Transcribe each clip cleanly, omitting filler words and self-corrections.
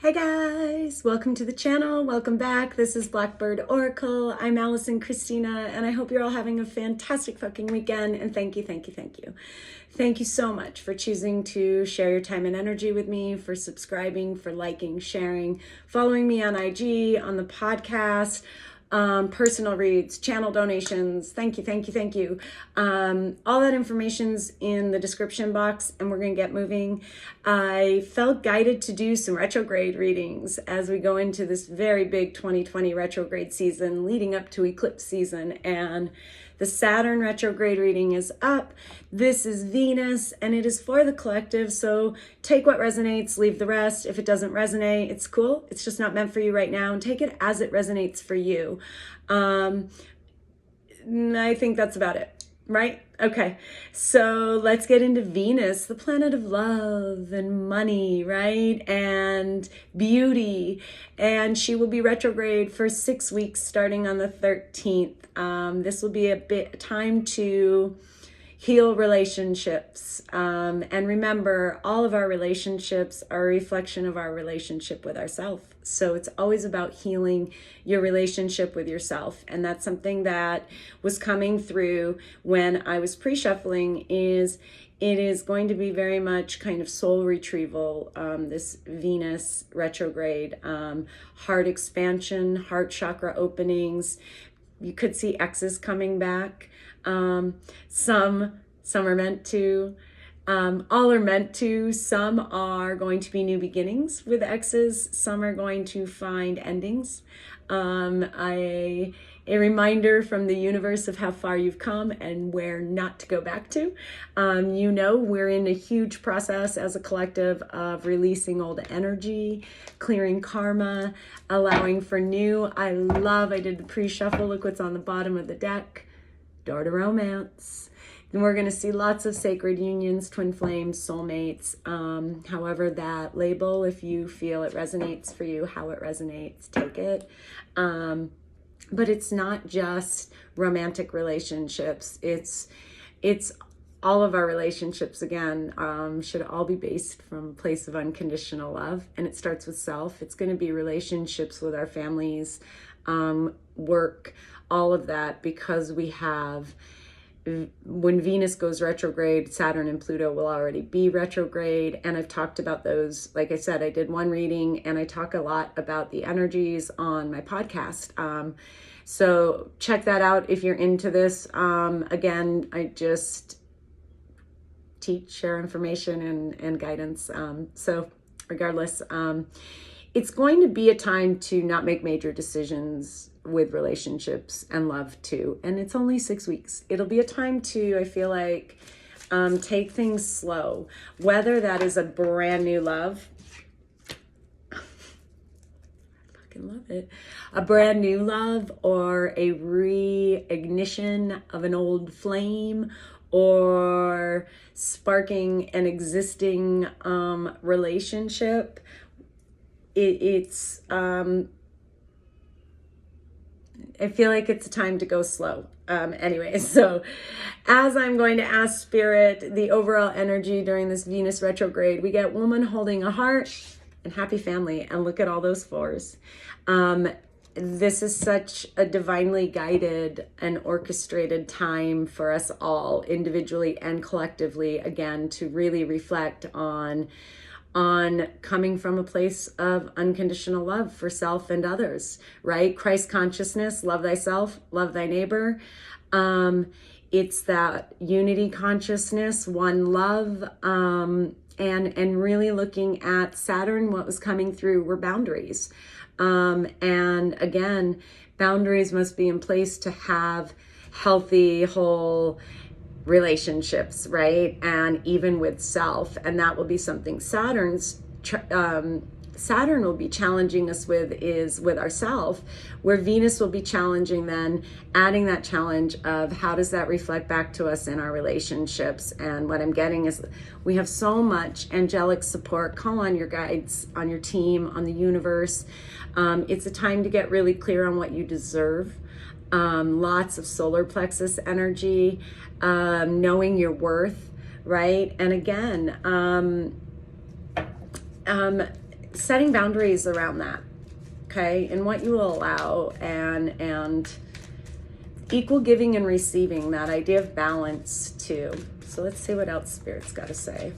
Hey guys, welcome to the channel. Welcome back. This is Blackbird Oracle. I'm Allison Christina, and I hope you're all having a fantastic fucking weekend. And thank you, thank you, thank you. Thank you so much for choosing to share your time and energy with me, for subscribing, for liking, sharing, following me on IG, on the podcast, personal reads, channel donations. Thank you, thank you, thank you. All that information's in the description box, and we're going to get moving. I felt guided to do some retrograde readings as we go into this very big 2020 retrograde season leading up to eclipse season, and the Saturn retrograde reading is up. This is Venus, and it is for the collective, so take what resonates, leave the rest. If it doesn't resonate, it's cool. It's just not meant for you right now, and take it as it resonates for you. I think that's about it, right? Okay, so let's get into Venus, the planet of love and money, right? And beauty. And she will be retrograde for 6 weeks starting on the 13th. This will be a bit time to heal relationships. And remember, all of our relationships are a reflection of our relationship with ourselves. So it's always about healing your relationship with yourself. And that's something that was coming through when I was pre-shuffling. It is going to be very much kind of soul retrieval, this Venus retrograde, heart expansion, heart chakra openings. You could see exes coming back. Some are meant to, all are meant to. Some are going to be new beginnings with exes. Some are going to find endings. A reminder from the universe of how far you've come and where not to go back to. We're in a huge process as a collective of releasing old energy, clearing karma, allowing for new. I did the pre-shuffle. Look what's on the bottom of the deck. Door to romance. And we're going to see lots of sacred unions, twin flames, soulmates, however that label, if you feel it resonates for you, how it resonates, take it. But it's not just romantic relationships. It's all of our relationships, again, should all be based from a place of unconditional love. And it starts with self. It's going to be relationships with our families, work, all of that, because when Venus goes retrograde, Saturn and Pluto will already be retrograde. And I've talked about those. Like I said, I did one reading, and I talk a lot about the energies on my podcast. So check that out if you're into this. Again, I just teach, share information and guidance. So regardless, it's going to be a time to not make major decisions with relationships and love too. And it's only 6 weeks. It'll be a time to, I feel like, take things slow. Whether that is a brand new love, I fucking love it, a brand new love, or a reignition of an old flame, or sparking an existing relationship. I feel like it's a time to go slow. Anyway, so as I'm going to ask Spirit, the overall energy during this Venus retrograde, we get woman holding a heart and happy family. And look at all those fours. This is such a divinely guided and orchestrated time for us all, individually and collectively, again, to really reflect on coming from a place of unconditional love for self and others, right? Christ consciousness, love thyself, love thy neighbor. It's that unity consciousness, one love, and really looking at Saturn. What was coming through were boundaries. And again, boundaries must be in place to have healthy, whole relationships, right? And even with self. And that will be something Saturn will be challenging us with ourself, where Venus will be challenging, then adding that challenge of how does that reflect back to us in our relationships. And what I'm getting is we have so much angelic support. Call on your guides, on your team, on the universe. It's a time to get really clear on what you deserve. Lots of solar plexus energy, knowing your worth, right? And again, setting boundaries around that, okay, and what you will allow, and equal giving and receiving, that idea of balance too. So let's see what else Spirit's got to say.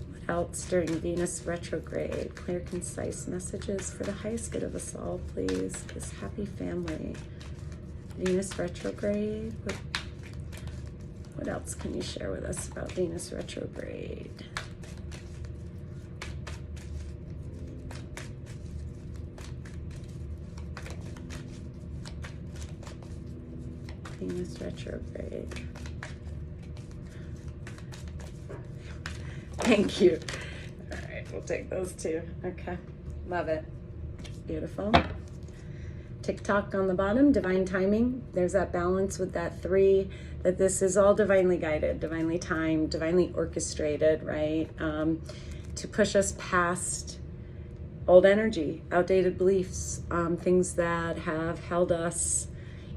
What else during Venus retrograde? Clear, concise messages for the highest good of us all, please. This happy family. Venus retrograde. What else can you share with us about Venus retrograde? Venus retrograde. Thank you. All right, we'll take those two. Okay, love it. Beautiful. TikTok on the bottom, divine timing. There's that balance with that 3, that this is all divinely guided, divinely timed, divinely orchestrated, right? To push us past old energy, outdated beliefs, things that have held us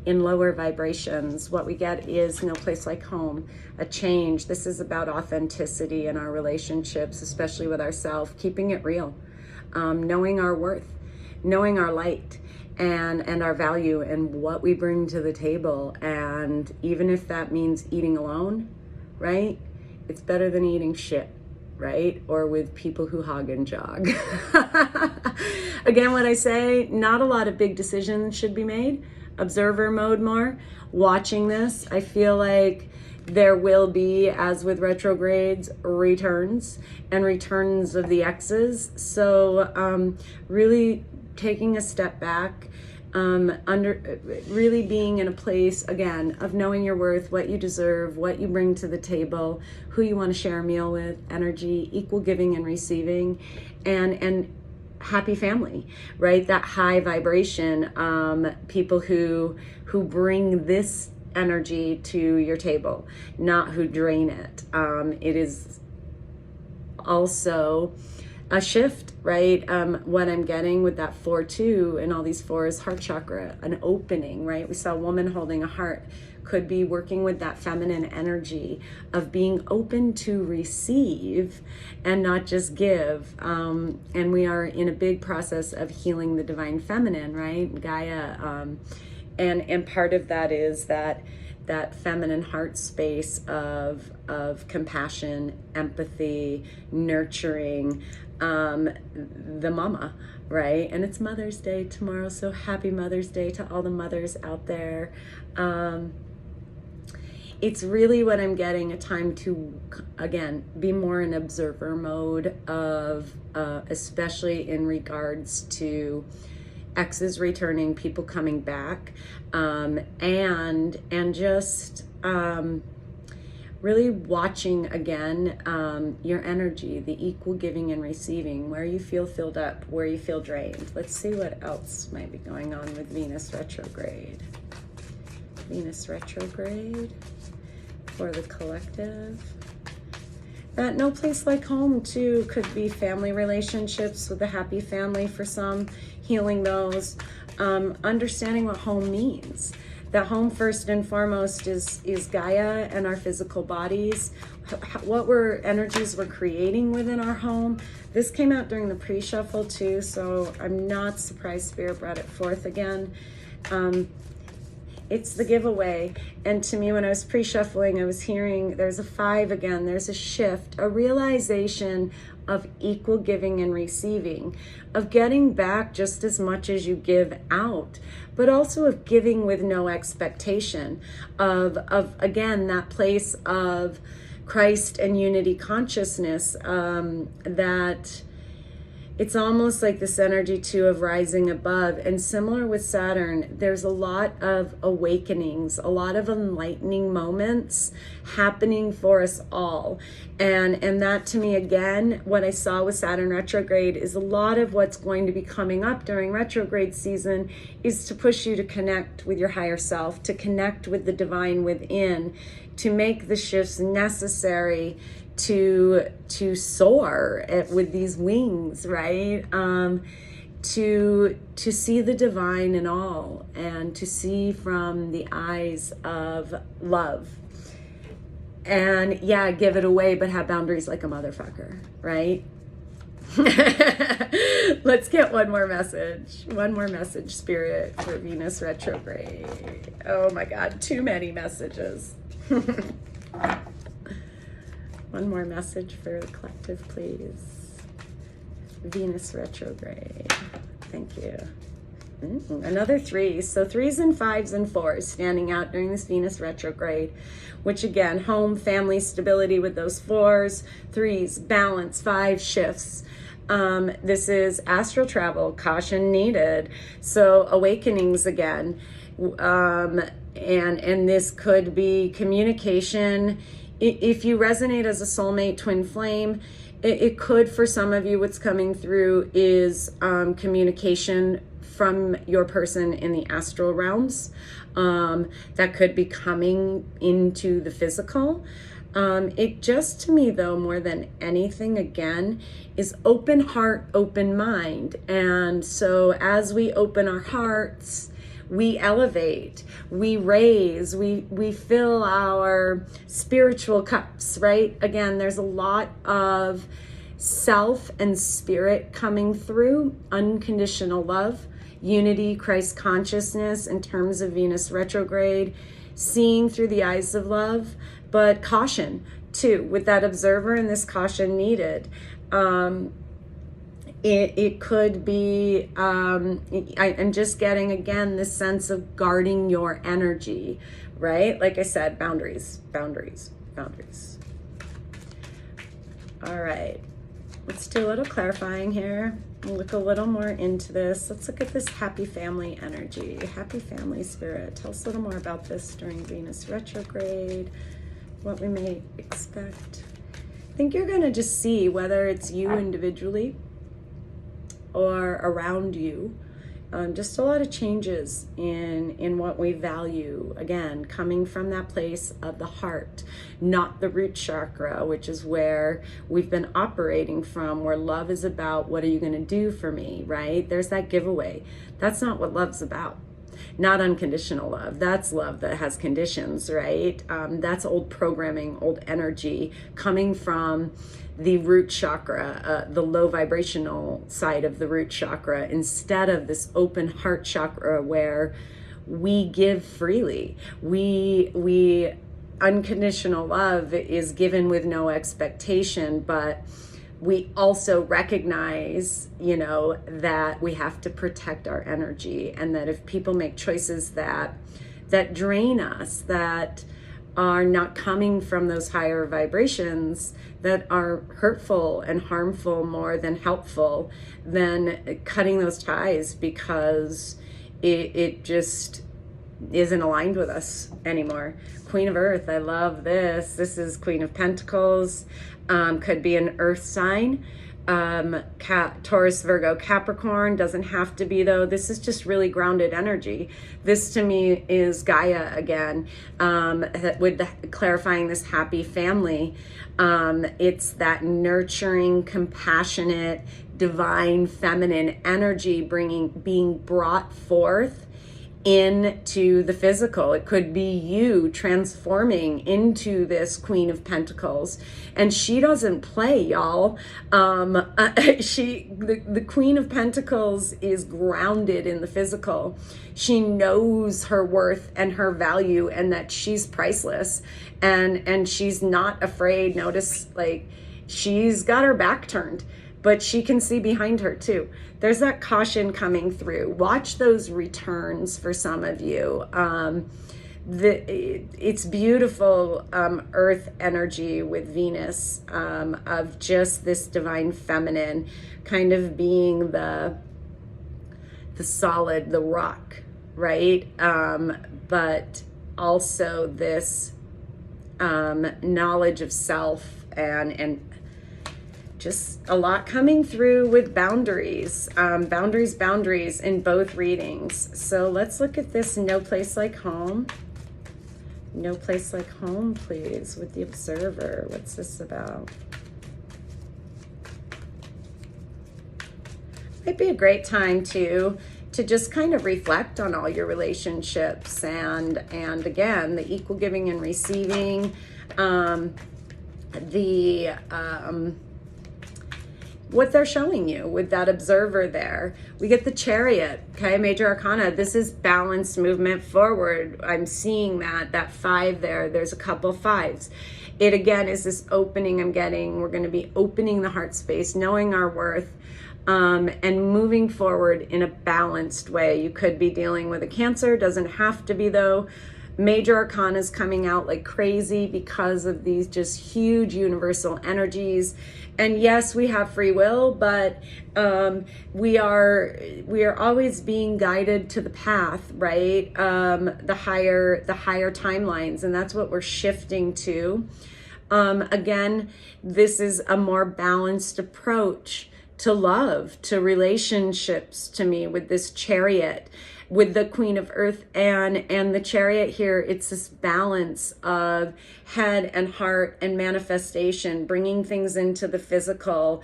in lower vibrations. What we get is no place like home, a change. This is about authenticity in our relationships, especially with ourselves, keeping it real, knowing our worth, knowing our light, and our value and what we bring to the table. And even if that means eating alone, right? It's better than eating shit, right? Or with people who hog and jog. Again, what I say, not a lot of big decisions should be made. Observer mode more. Watching this, I feel like there will be, as with retrogrades, returns and returns of the exes. So really taking a step back, really being in a place, again, of knowing your worth, what you deserve, what you bring to the table, who you want to share a meal with, energy, equal giving and receiving, and happy family, right? That high vibration, people who bring this energy to your table, not who drain it. It is also a shift, right? What I'm getting with that 4-2 and all these 4s, heart chakra, an opening, right? We saw a woman holding a heart, could be working with that feminine energy of being open to receive and not just give. And we are in a big process of healing the divine feminine, right? Gaia. And part of that is that feminine heart space of compassion, empathy, nurturing, the mama, right? And it's Mother's Day tomorrow, so happy Mother's Day to all the mothers out there. It's really what I'm getting, a time to, again, be more in observer mode of, especially in regards to exes returning, people coming back, and just really watching again your energy, the equal giving and receiving, where you feel filled up, where you feel drained. Let's see what else might be going on with Venus retrograde. Venus retrograde for the collective. That no place like home too could be family relationships with a happy family for some, healing those, understanding what home means. That home first and foremost is Gaia and our physical bodies, what energies we're creating within our home. This came out during the pre-shuffle too, so I'm not surprised Spirit brought it forth again. It's the giveaway. And to me, when I was pre-shuffling, I was hearing there's a 5 again, there's a shift, a realization of equal giving and receiving, of getting back just as much as you give out, but also of giving with no expectation, of again, that place of Christ and unity consciousness, that it's almost like this energy too of rising above. And similar with Saturn, there's a lot of awakenings, a lot of enlightening moments happening for us all. And that to me, again, what I saw with Saturn retrograde is a lot of what's going to be coming up during retrograde season is to push you to connect with your higher self, to connect with the divine within, to make the shifts necessary to soar with these wings, right? To see the divine in all, and to see from the eyes of love. And yeah, give it away, but have boundaries like a motherfucker, right? Let's get one more message. One more message, Spirit, for Venus retrograde. Oh my God, too many messages. One more message for the collective, please. Venus retrograde. Thank you. Another 3. So 3s and 5s and 4s standing out during this Venus retrograde, which again, home, family, stability with those 4s, 3s, balance, 5 shifts. This is astral travel, caution needed. So awakenings again. And this could be communication. If you resonate as a soulmate twin flame, it could, for some of you, what's coming through is communication from your person in the astral realms. That could be coming into the physical. It just, to me though, more than anything, again, is open heart, open mind. And so as we open our hearts, we elevate, we raise, we fill our spiritual cups, right? Again, there's a lot of self and spirit coming through, unconditional love, unity, Christ consciousness in terms of Venus retrograde, seeing through the eyes of love, but caution too, with that observer and this caution needed. It could be, I'm just getting, again, this sense of guarding your energy, right? Like I said, boundaries, boundaries, boundaries. All right, let's do a little clarifying here. Look a little more into this. Let's look at this happy family energy, happy family spirit. Tell us a little more about this during Venus retrograde, what we may expect. I think you're going to just see whether it's you individually or around you, just a lot of changes in what we value, again, coming from that place of the heart, not the root chakra, which is where we've been operating from, where love is about, what are you going to do for me, right? There's that giveaway. That's not what love's about. Not unconditional love. That's love that has conditions, right? That's old programming, old energy coming from the root chakra, the low vibrational side of the root chakra, instead of this open heart chakra where we give freely. We unconditional love is given with no expectation, but we also recognize, that we have to protect our energy, and that if people make choices that drain us, that are not coming from those higher vibrations, that are hurtful and harmful more than helpful, then cutting those ties because it just isn't aligned with us anymore. Queen of Earth, I love this. This is Queen of Pentacles. Could be an earth sign. Taurus, Virgo, Capricorn, doesn't have to be though. This is just really grounded energy. This to me is Gaia again, with clarifying this happy family. It's that nurturing, compassionate, divine, feminine energy being brought forth into the physical. It could be you transforming into this Queen of Pentacles, and she doesn't play, y'all. The Queen of Pentacles is grounded in the physical. She knows her worth and her value, and that she's priceless, and she's not afraid. Notice, like, she's got her back turned, but she can see behind her too. There's that caution coming through. Watch those returns for some of you. It's beautiful earth energy with Venus, of just this divine feminine kind of being the solid, the rock, right? But also this knowledge of self and just a lot coming through with boundaries, boundaries in both readings. So let's look at this No Place Like Home. No Place Like Home, please, with the observer. What's this about? Might be a great time to just kind of reflect on all your relationships, and again, the equal giving and receiving, what they're showing you with that observer there. We get the Chariot, okay, major arcana. This is balanced movement forward. I'm seeing that 5 there. There's a couple 5s. It again is this opening I'm getting. We're going to be opening the heart space, knowing our worth, and moving forward in a balanced way. You could be dealing with a Cancer, doesn't have to be though. Major arcana is coming out like crazy because of these just huge universal energies. And yes, we have free will, but we are always being guided to the path, right? The higher timelines, and that's what we're shifting to. Again, this is a more balanced approach to love, to relationships, to me, with this Chariot, with the Queen of Earth and the Chariot here. It's this balance of head and heart and manifestation, bringing things into the physical.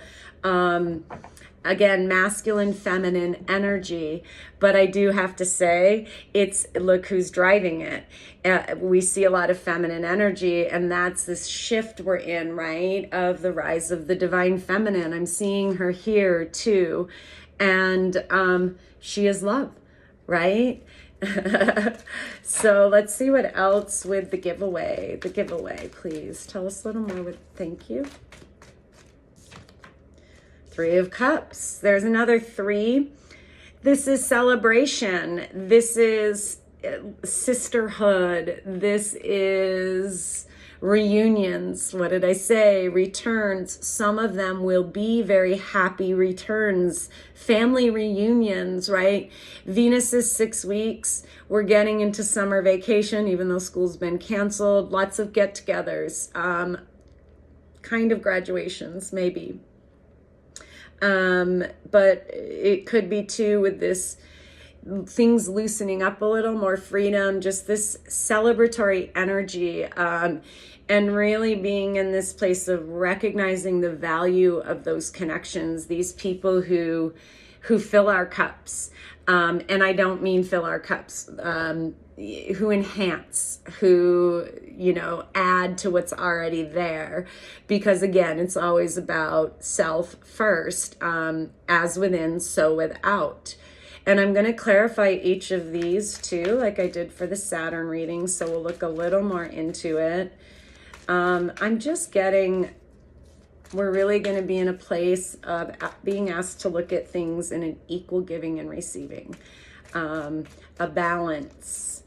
Again, masculine, feminine energy. But I do have to say, look who's driving it. We see a lot of feminine energy, and that's this shift we're in, right? Of the rise of the divine feminine. I'm seeing her here too. And she is love, right? So let's see what else with the giveaway. The giveaway, please. Tell us a little more with thank you. 3 of Cups. There's another 3. This is celebration. This is sisterhood. This is reunions. What did I say? Returns. Some of them will be very happy returns. Family reunions, right? Venus is 6 weeks. We're getting into summer vacation, even though school's been canceled. Lots of get-togethers. Kind of graduations, maybe. But it could be too with this things loosening up a little, more freedom, just this celebratory energy, and really being in this place of recognizing the value of those connections, these people who fill our cups. And I don't mean fill our cups, who enhance, who, add to what's already there. Because again, it's always about self first, as within, so without. And I'm going to clarify each of these too, like I did for the Saturn reading. So we'll look a little more into it. I'm just getting, we're really going to be in a place of being asked to look at things in an equal giving and receiving, a balance.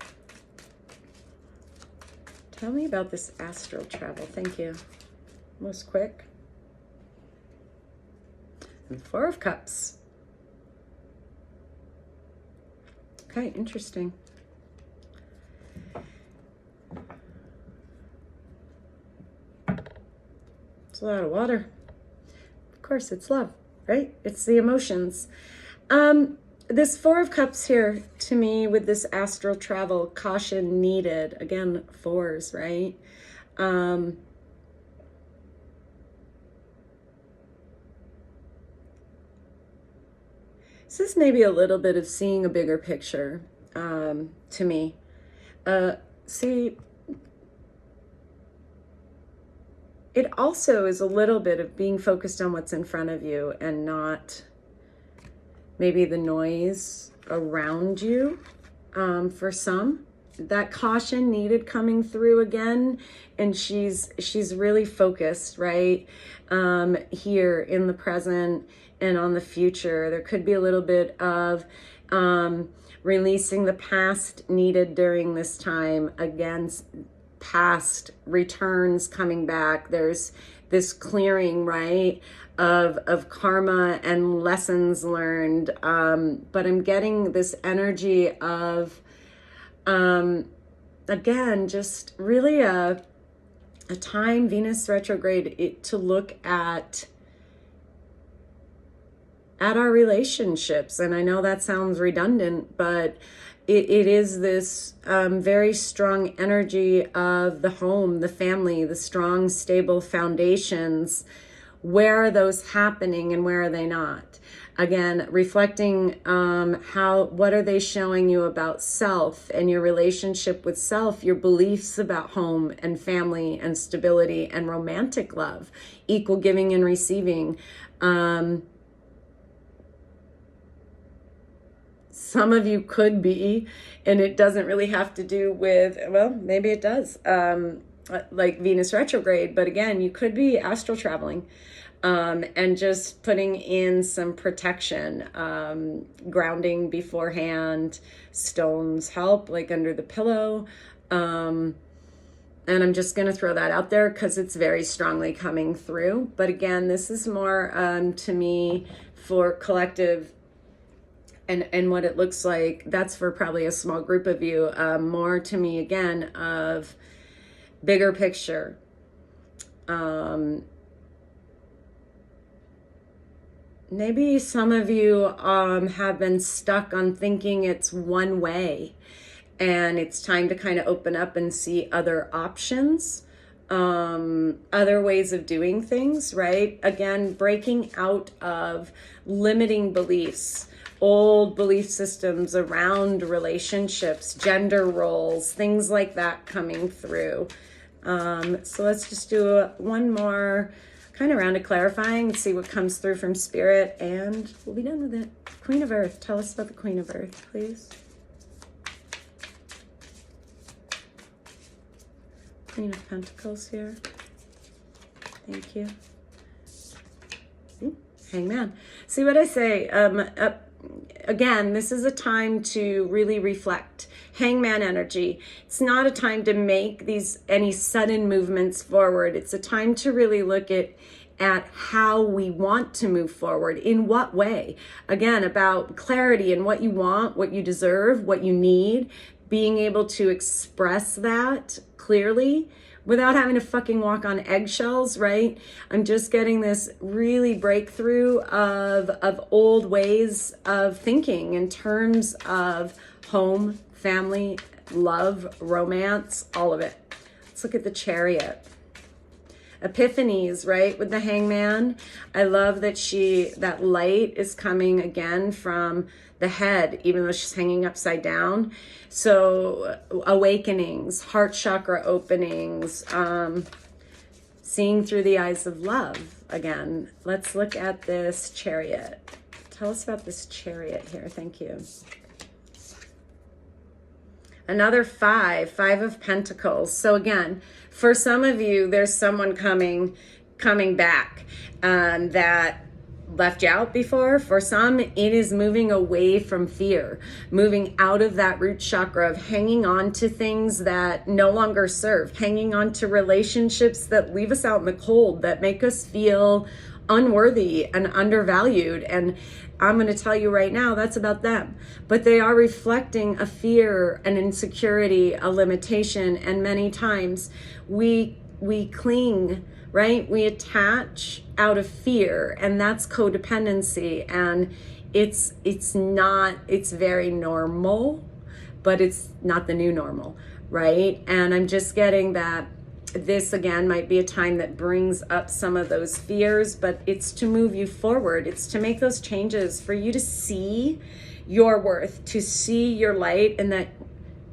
Tell me about this astral travel. Thank you. Most quick. And 4 of Cups. Okay, interesting. It's a lot of water. Of course, it's love, right? It's the emotions. This 4 of Cups here, to me, with this astral travel, caution needed. Again, 4s, right? This is maybe a little bit of seeing a bigger picture, to me. See, it also is a little bit of being focused on what's in front of you and not maybe the noise around you, for some. That caution needed coming through again, and she's really focused, right? Here in the present and on the future. There could be a little bit of releasing the past needed during this time. Again, past returns coming back. There's this clearing, right, of karma and lessons learned. But I'm getting this energy of, again, just really a time, Venus retrograde, to look at our relationships. And I know that sounds redundant, but it is this very strong energy of the home, the family, the strong, stable foundations. Where are those happening and where are they not? Again, reflecting what are they showing you about self and your relationship with self, your beliefs about home and family and stability and romantic love, equal giving and receiving. Some of you could be, and it doesn't really have to do with, well, maybe it does, like Venus retrograde, but again, you could be astral traveling, and just putting in some protection, grounding beforehand. Stones help, like under the pillow. And I'm just going to throw that out there because it's very strongly coming through. But again, this is more to me for collective and what it looks like. That's for probably a small group of you. More to me, again, of bigger picture. Maybe some of you have been stuck on thinking it's one way, and it's time to kind of open up and see other options, other ways of doing things, right? Again, breaking out of limiting beliefs, old belief systems around relationships, gender roles, things like that coming through. So let's just do one more kind of round of clarifying, see what comes through from Spirit, and we'll be done with it. Queen of Earth, tell us about the Queen of Earth, please. Queen of Pentacles here. Thank you. Ooh, Hangman. See what I say? Again, this is a time to really reflect. Hangman energy. It's not a time to make any sudden movements forward. It's a time to really look at how we want to move forward. In what way? Again, about clarity and what you want, what you deserve, what you need. Being able to express that clearly without having to fucking walk on eggshells, right? I'm just getting this really breakthrough of old ways of thinking in terms of home, family, love, romance, all of it. Let's look at the Chariot. Epiphanies, right, with the Hangman. I love that that light is coming again from the head, even though she's hanging upside down. So awakenings, heart chakra openings, seeing through the eyes of love again. Let's look at this Chariot. Tell us about this Chariot here. Thank you. Another five of Pentacles. So again, for some of you, there's someone coming back that left you out before. For some, it is moving away from fear, moving out of that root chakra of hanging on to things that no longer serve, hanging on to relationships that leave us out in the cold, that make us feel unworthy and undervalued. And I'm going to tell you right now, that's about them. But they are reflecting a fear, an insecurity, a limitation. And many times we cling, right? We attach out of fear, and that's codependency. And it's very normal, but it's not the new normal, right? And I'm just getting that this again might be a time that brings up some of those fears, but it's to move you forward. It's to make those changes for you to see your worth, to see your light, and that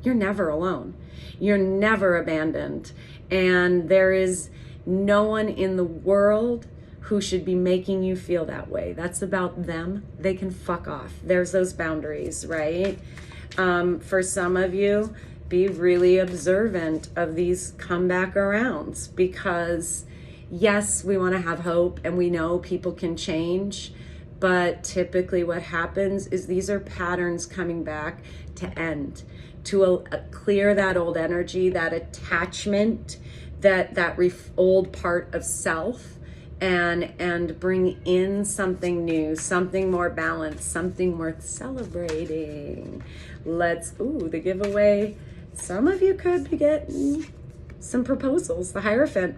you're never alone. You're never abandoned. And there is no one in the world who should be making you feel that way. That's about them. They can fuck off. There's those boundaries, right? For some of you, be really observant of these comeback arounds, because yes, we want to have hope and we know people can change, but typically what happens is these are patterns coming back to end, to clear that old energy, that attachment, that old part of self, and bring in something new, something more balanced, something worth celebrating. The giveaway. Some of you could be getting some proposals. The Hierophant.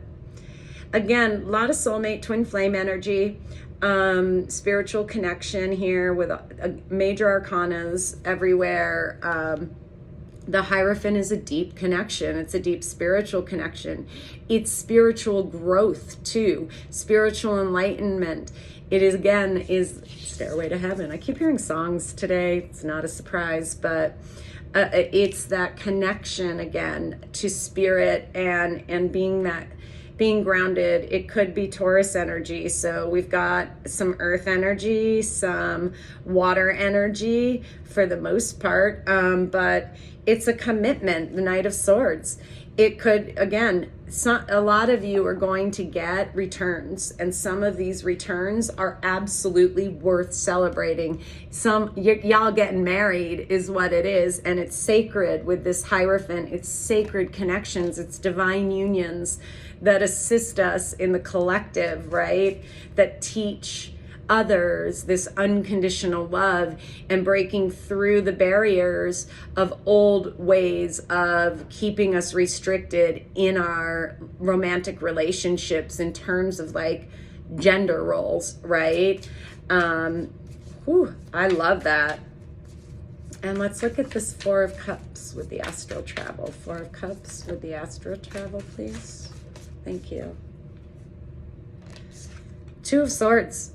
Again, a lot of soulmate, twin flame energy, spiritual connection here with major arcanas everywhere. The Hierophant is a deep connection. It's a deep spiritual connection. It's spiritual growth too, spiritual enlightenment. It is Stairway to Heaven. I keep hearing songs today. It's not a surprise, but it's that connection again to spirit and being that being grounded. It could be Taurus energy. So we've got some earth energy, some water energy for the most part, but it's a commitment, the Knight of Swords. It could, again, a lot of you are going to get returns, and some of these returns are absolutely worth celebrating. Y'all getting married is what it is, and it's sacred with this Hierophant. It's sacred connections. It's divine unions that assist us in the collective, right? That teach others this unconditional love and breaking through the barriers of old ways of keeping us restricted in our romantic relationships in terms of like gender roles, right? I love that. And let's look at this Four of Cups with the astral travel. Four of Cups with the astral travel, please. Thank you. Two of Swords.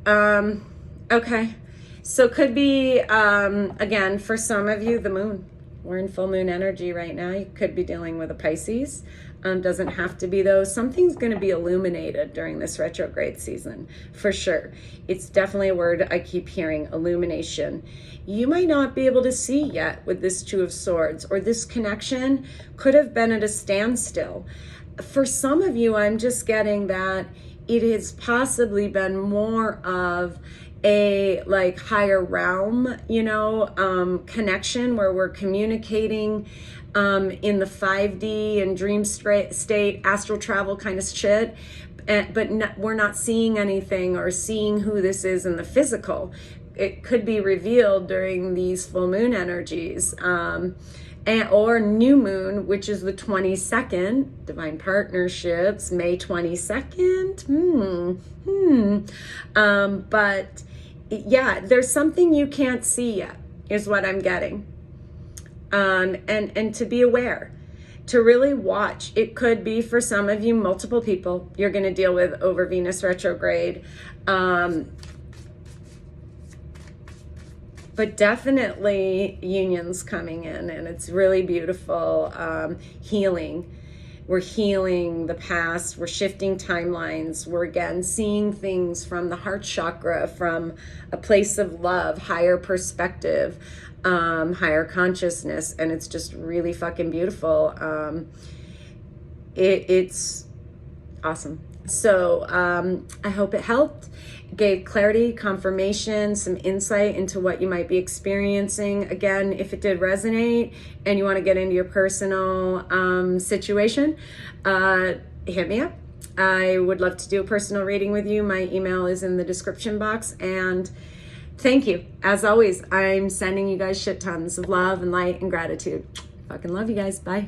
Okay, so could be, again, for some of you, the moon. We're in full moon energy right now. You could be dealing with a Pisces. Doesn't have to be though. Something's going to be illuminated during this retrograde season, for sure. It's definitely a word I keep hearing, illumination. You might not be able to see yet with this Two of Swords, or this connection could have been at a standstill. For some of you, I'm just getting that it has possibly been more of a like higher realm, connection where we're communicating in the 5D and dream state, astral travel kind of shit, but we're not seeing anything or seeing who this is in the physical. It could be revealed during these full moon energies. Or new moon, which is the 22nd, divine partnerships, May 22nd. But yeah, there's something you can't see yet, is what I'm getting. And to be aware, to really watch. It could be for some of you, multiple people you're going to deal with over Venus retrograde. But definitely unions coming in, and it's really beautiful. Healing. We're healing the past. We're shifting timelines. We're again seeing things from the heart chakra, from a place of love, higher perspective, higher consciousness, and it's just really fucking beautiful. It's awesome. So I hope it helped. Gave clarity, confirmation, some insight into what you might be experiencing. Again, if it did resonate and you want to get into your personal situation, hit me up. I would love to do a personal reading with you. My email is in the description box. And thank you. As always, I'm sending you guys shit tons of love and light and gratitude. Fucking love you guys. Bye.